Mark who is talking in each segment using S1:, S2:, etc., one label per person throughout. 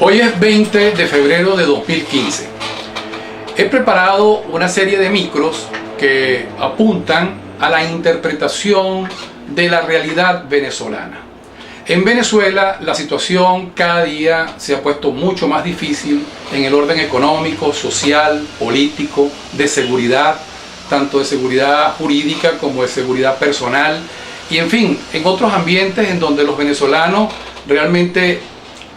S1: Hoy es 20 de febrero de 2015. He preparado una serie de micros que apuntan a la interpretación de la realidad venezolana. En Venezuela la situación cada día se ha puesto mucho más difícil en el orden económico, social, político, de seguridad, tanto de seguridad jurídica como de seguridad personal y en fin, en otros ambientes en donde los venezolanos realmente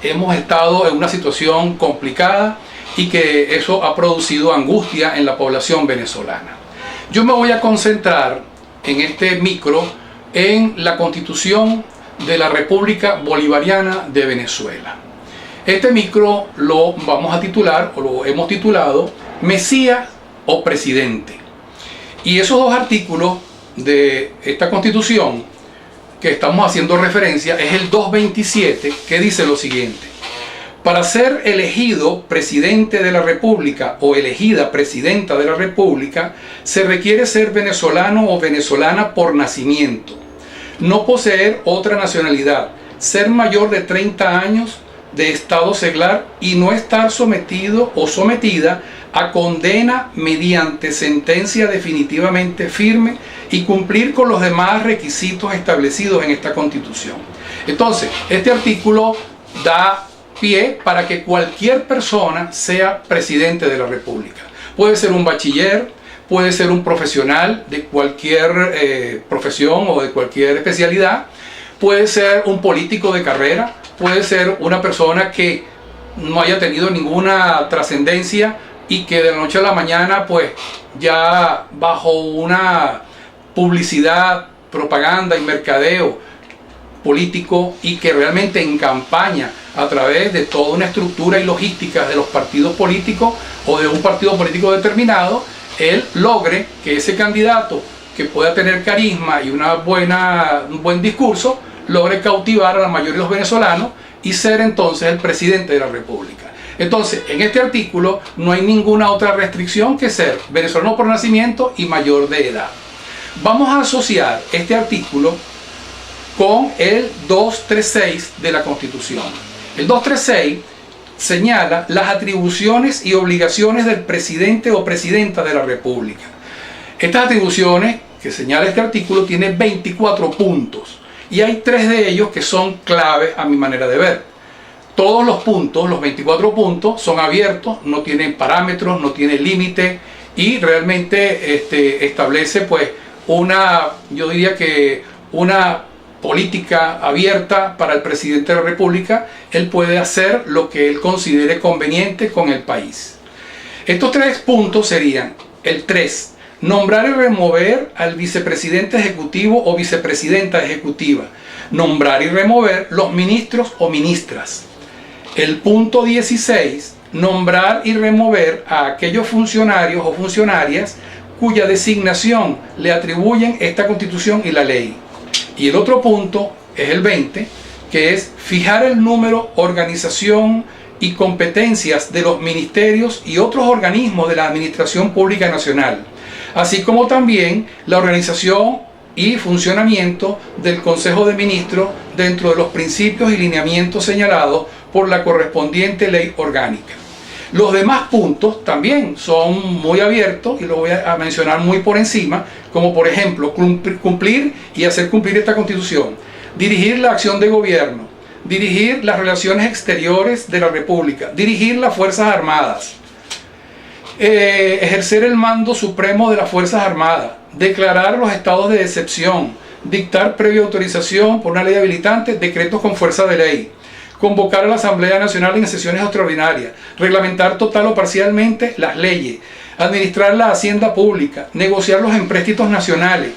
S1: hemos estado en una situación complicada y que eso ha producido angustia en la población venezolana. Yo me voy a concentrar en este micro en la Constitución de la República Bolivariana de Venezuela. Este micro lo vamos a titular, o lo hemos titulado, Mesías o Presidente. Y esos dos artículos de esta Constitución que estamos haciendo referencia es el 227, que dice lo siguiente: para ser elegido presidente de la República o elegida presidenta de la República, se requiere ser venezolano o venezolana por nacimiento, no poseer otra nacionalidad, ser mayor de 30 años de estado seglar y no estar sometido o sometida a condena mediante sentencia definitivamente firme y cumplir con los demás requisitos establecidos en esta Constitución. Entonces, este artículo da pie para que cualquier persona sea presidente de la República. Puede ser un bachiller, puede ser un profesional de cualquier profesión o de cualquier especialidad, puede ser un político de carrera, puede ser una persona que no haya tenido ninguna trascendencia y que de la noche a la mañana pues ya bajo una publicidad, propaganda y mercadeo político y que realmente en campaña a través de toda una estructura y logística de los partidos políticos o de un partido político determinado, él logre que ese candidato que pueda tener carisma y un buen discurso, logre cautivar a la mayoría de los venezolanos y ser entonces el presidente de la República. Entonces, en este artículo no hay ninguna otra restricción que ser venezolano por nacimiento y mayor de edad. Vamos a asociar este artículo con el 236 de la Constitución. El 236 señala las atribuciones y obligaciones del presidente o presidenta de la República. Estas atribuciones que señala este artículo tienen 24 puntos y hay 3 de ellos que son claves a mi manera de ver. Todos los puntos, los 24 puntos, son abiertos, no tienen parámetros, no tienen límite y realmente establece pues yo diría que una política abierta para el presidente de la República. Él puede hacer lo que él considere conveniente con el país. Estos 3 puntos serían: el 3, nombrar y remover al vicepresidente ejecutivo o vicepresidenta ejecutiva, nombrar y remover los ministros o ministras. El punto 16, nombrar y remover a aquellos funcionarios o funcionarias cuya designación le atribuyen esta Constitución y la ley. Y el otro punto es el 20, que es fijar el número, organización y competencias de los ministerios y otros organismos de la Administración Pública Nacional, así como también la organización y funcionamiento del Consejo de Ministros dentro de los principios y lineamientos señalados por la correspondiente ley orgánica. Los demás puntos también son muy abiertos y lo voy a mencionar muy por encima, como por ejemplo cumplir y hacer cumplir esta Constitución, dirigir la acción de gobierno, dirigir las relaciones exteriores de la República, dirigir las Fuerzas Armadas, ejercer el mando supremo de las Fuerzas Armadas, declarar los estados de excepción, dictar previa autorización por una ley habilitante, decretos con fuerza de ley, convocar a la Asamblea Nacional en sesiones extraordinarias, reglamentar total o parcialmente las leyes, administrar la hacienda pública, negociar los empréstitos nacionales,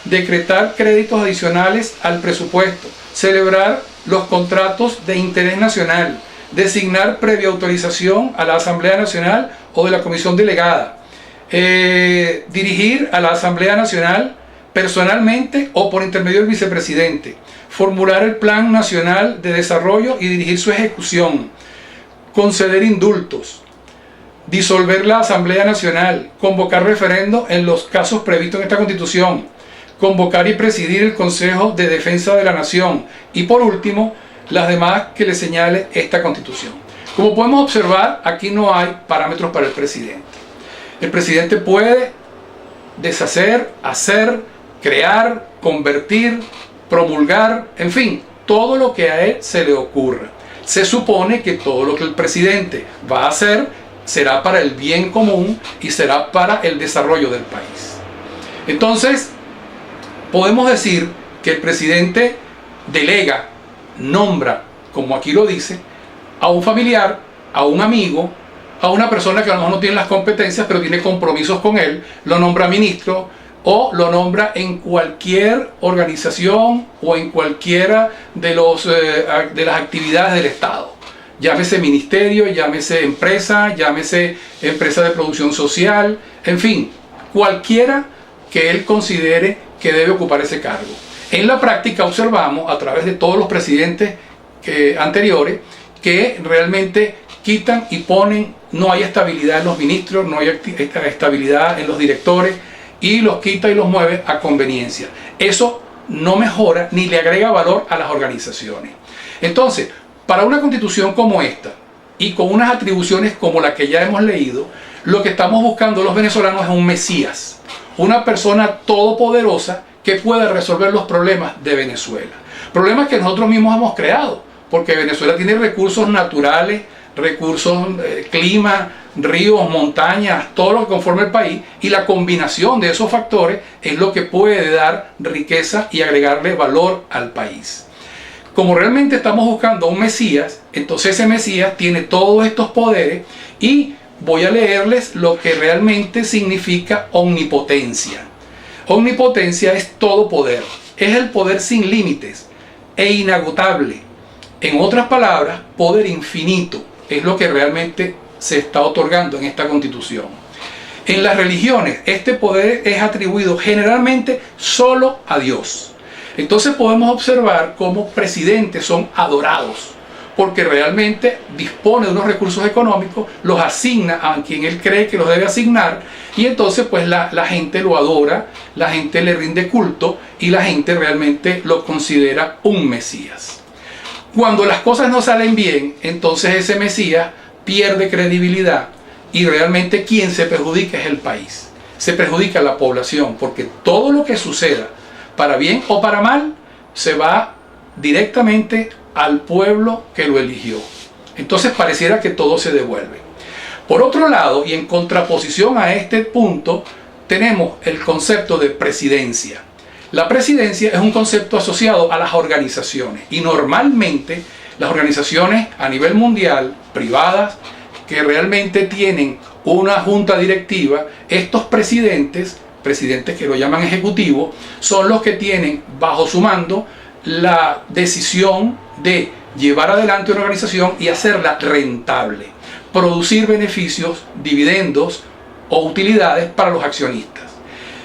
S1: decretar créditos adicionales al presupuesto, celebrar los contratos de interés nacional, designar previa autorización a la Asamblea Nacional o de la Comisión Delegada, dirigir a la Asamblea Nacional personalmente o por intermedio del vicepresidente, formular el Plan Nacional de Desarrollo y dirigir su ejecución, conceder indultos, disolver la Asamblea Nacional, convocar referendo en los casos previstos en esta Constitución, convocar y presidir el Consejo de Defensa de la Nación y por último las demás que le señale esta Constitución. Como podemos observar, aquí no hay parámetros para el presidente. El presidente puede deshacer, hacer, crear, convertir, promulgar, en fin, todo lo que a él se le ocurra. Se supone que todo lo que el presidente va a hacer será para el bien común y será para el desarrollo del país. Entonces, podemos decir que el presidente delega, nombra, como aquí lo dice, a un familiar, a un amigo, a una persona que a lo mejor no tiene las competencias, pero tiene compromisos con él, lo nombra ministro o lo nombra en cualquier organización o en cualquiera de las actividades del Estado. Llámese ministerio, llámese empresa de producción social, en fin, cualquiera que él considere que debe ocupar ese cargo. En la práctica observamos, a través de todos los presidentes anteriores, que realmente quitan y ponen, no hay estabilidad en los ministros, no hay estabilidad en los directores, y los quita y los mueve a conveniencia. Eso no mejora ni le agrega valor a las organizaciones. Entonces, para una constitución como esta, y con unas atribuciones como la que ya hemos leído, lo que estamos buscando los venezolanos es un Mesías, una persona todopoderosa que pueda resolver los problemas de Venezuela. Problemas que nosotros mismos hemos creado, porque Venezuela tiene recursos naturales, recursos, clima, ríos, montañas, todo lo que conforma el país, y la combinación de esos factores es lo que puede dar riqueza y agregarle valor al país. Como realmente estamos buscando un Mesías, entonces ese Mesías tiene todos estos poderes, y voy a leerles lo que realmente significa omnipotencia. Omnipotencia es todo poder, es el poder sin límites e inagotable. En otras palabras, poder infinito es lo que realmente se está otorgando en esta Constitución. En las religiones, este poder es atribuido generalmente solo a Dios. Entonces podemos observar cómo presidentes son adorados, porque realmente dispone de unos recursos económicos, los asigna a quien él cree que los debe asignar, y entonces pues la gente lo adora, la gente le rinde culto, y la gente realmente lo considera un Mesías. Cuando las cosas no salen bien, entonces ese Mesías pierde credibilidad, y realmente quien se perjudica es el país. Se perjudica la población, porque todo lo que suceda, para bien o para mal, se va directamente al pueblo que lo eligió. Entonces pareciera que todo se devuelve. Por otro lado, y en contraposición a este punto, tenemos el concepto de presidencia. La presidencia es un concepto asociado a las organizaciones, y normalmente las organizaciones a nivel mundial, privadas, que realmente tienen una junta directiva, estos presidentes que lo llaman ejecutivos, son los que tienen bajo su mando la decisión de llevar adelante una organización y hacerla rentable, producir beneficios, dividendos o utilidades para los accionistas.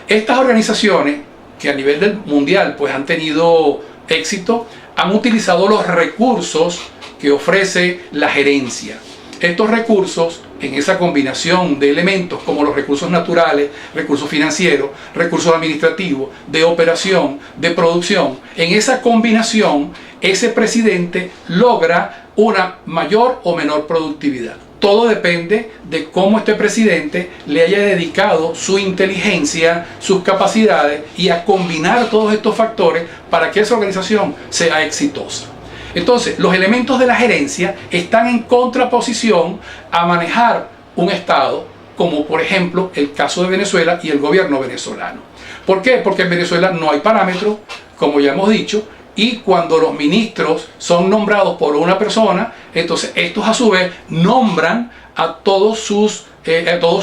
S1: Estas organizaciones, que a nivel mundial pues han tenido éxito, han utilizado los recursos que ofrece la gerencia. Estos recursos, en esa combinación de elementos como los recursos naturales, recursos financieros, recursos administrativos, de operación, de producción, en esa combinación ese presidente logra una mayor o menor productividad. Todo depende de cómo este presidente le haya dedicado su inteligencia, sus capacidades, y a combinar todos estos factores para que esa organización sea exitosa. Entonces, los elementos de la gerencia están en contraposición a manejar un Estado, como por ejemplo el caso de Venezuela y el gobierno venezolano. ¿Por qué? Porque en Venezuela no hay parámetros, como ya hemos dicho, y cuando los ministros son nombrados por una persona, entonces estos a su vez nombran a todo su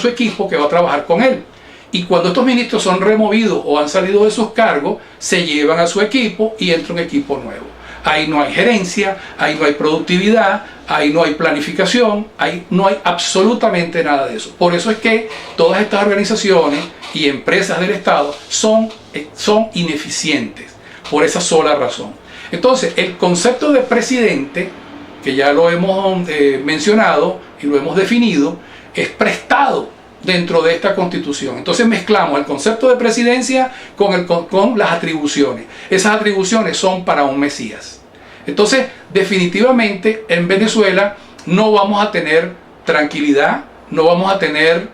S1: equipo que va a trabajar con él. Y cuando estos ministros son removidos o han salido de sus cargos, se llevan a su equipo y entra un equipo nuevo. Ahí no hay gerencia, ahí no hay productividad, ahí no hay planificación, ahí no hay absolutamente nada de eso. Por eso es que todas estas organizaciones y empresas del Estado son ineficientes, por esa sola razón. Entonces, el concepto de presidente, que ya lo hemos mencionado y lo hemos definido, es prestado dentro de esta Constitución. Entonces mezclamos el concepto de presidencia con las atribuciones. Esas atribuciones son para un Mesías. Entonces, definitivamente en Venezuela no vamos a tener tranquilidad, no vamos a tener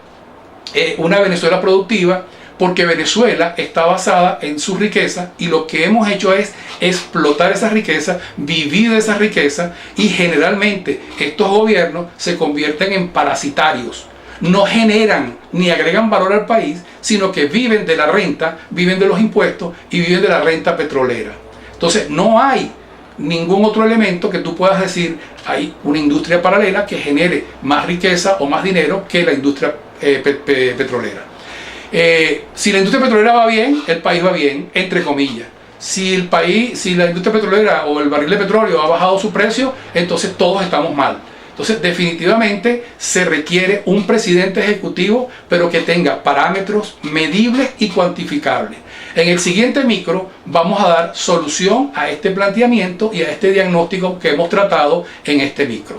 S1: una Venezuela productiva, porque Venezuela está basada en su riqueza y lo que hemos hecho es explotar esa riqueza, vivir de esa riqueza, y generalmente estos gobiernos se convierten en parasitarios. No generan ni agregan valor al país, sino que viven de la renta, viven de los impuestos y viven de la renta petrolera. Entonces no hay ningún otro elemento que tú puedas decir hay una industria paralela que genere más riqueza o más dinero que la industria petrolera. Si la industria petrolera va bien, el país va bien, entre comillas. Si la industria petrolera o el barril de petróleo ha bajado su precio, entonces todos estamos mal. Entonces, definitivamente se requiere un presidente ejecutivo, pero que tenga parámetros medibles y cuantificables. En el siguiente micro vamos a dar solución a este planteamiento y a este diagnóstico que hemos tratado en este micro.